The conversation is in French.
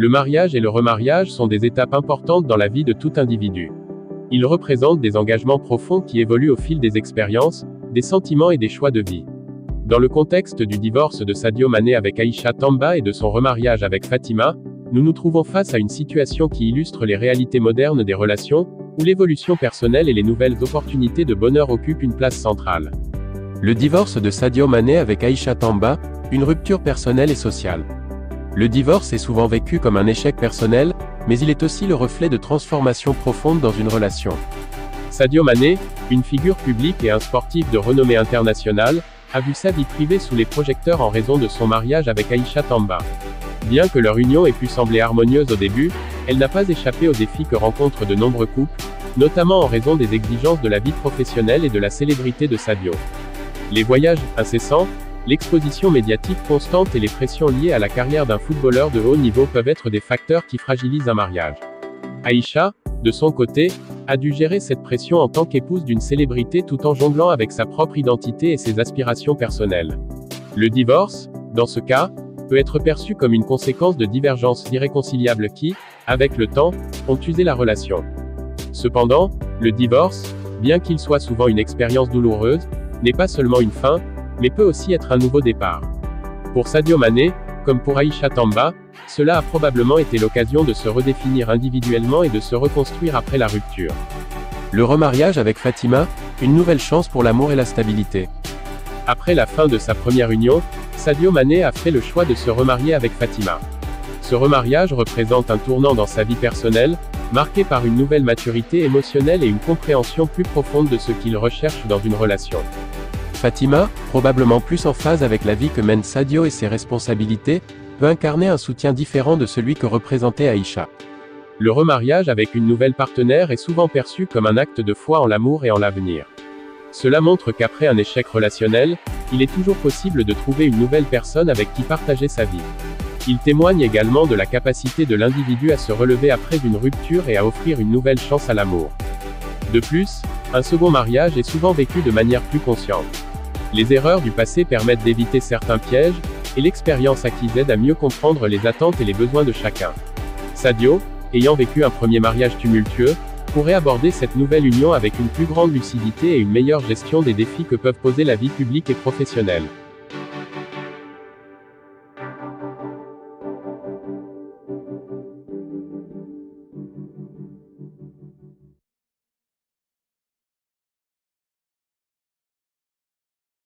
Le mariage et le remariage sont des étapes importantes dans la vie de tout individu. Ils représentent des engagements profonds qui évoluent au fil des expériences, des sentiments et des choix de vie. Dans le contexte du divorce de Sadio Mané avec Aïcha Tamba et de son remariage avec Fatima, nous nous trouvons face à une situation qui illustre les réalités modernes des relations, où l'évolution personnelle et les nouvelles opportunités de bonheur occupent une place centrale. Le divorce de Sadio Mané avec Aïcha Tamba, une rupture personnelle et sociale. Le divorce est souvent vécu comme un échec personnel, mais il est aussi le reflet de transformations profondes dans une relation. Sadio Mané, une figure publique et un sportif de renommée internationale, a vu sa vie privée sous les projecteurs en raison de son mariage avec Aïcha Tamba. Bien que leur union ait pu sembler harmonieuse au début, elle n'a pas échappé aux défis que rencontrent de nombreux couples, notamment en raison des exigences de la vie professionnelle et de la célébrité de Sadio. Les voyages incessants, l'exposition médiatique constante et les pressions liées à la carrière d'un footballeur de haut niveau peuvent être des facteurs qui fragilisent un mariage. Aïcha, de son côté, a dû gérer cette pression en tant qu'épouse d'une célébrité tout en jonglant avec sa propre identité et ses aspirations personnelles. Le divorce, dans ce cas, peut être perçu comme une conséquence de divergences irréconciliables qui, avec le temps, ont usé la relation. Cependant, le divorce, bien qu'il soit souvent une expérience douloureuse, n'est pas seulement une fin, mais peut aussi être un nouveau départ. Pour Sadio Mané, comme pour Aïcha Tamba, cela a probablement été l'occasion de se redéfinir individuellement et de se reconstruire après la rupture. Le remariage avec Fatima, une nouvelle chance pour l'amour et la stabilité. Après la fin de sa première union, Sadio Mané a fait le choix de se remarier avec Fatima. Ce remariage représente un tournant dans sa vie personnelle, marqué par une nouvelle maturité émotionnelle et une compréhension plus profonde de ce qu'il recherche dans une relation. Fatima, probablement plus en phase avec la vie que mène Sadio et ses responsabilités, peut incarner un soutien différent de celui que représentait Aïcha. Le remariage avec une nouvelle partenaire est souvent perçu comme un acte de foi en l'amour et en l'avenir. Cela montre qu'après un échec relationnel, il est toujours possible de trouver une nouvelle personne avec qui partager sa vie. Il témoigne également de la capacité de l'individu à se relever après une rupture et à offrir une nouvelle chance à l'amour. De plus, un second mariage est souvent vécu de manière plus consciente. Les erreurs du passé permettent d'éviter certains pièges, et l'expérience acquise aide à mieux comprendre les attentes et les besoins de chacun. Sadio, ayant vécu un premier mariage tumultueux, pourrait aborder cette nouvelle union avec une plus grande lucidité et une meilleure gestion des défis que peuvent poser la vie publique et professionnelle.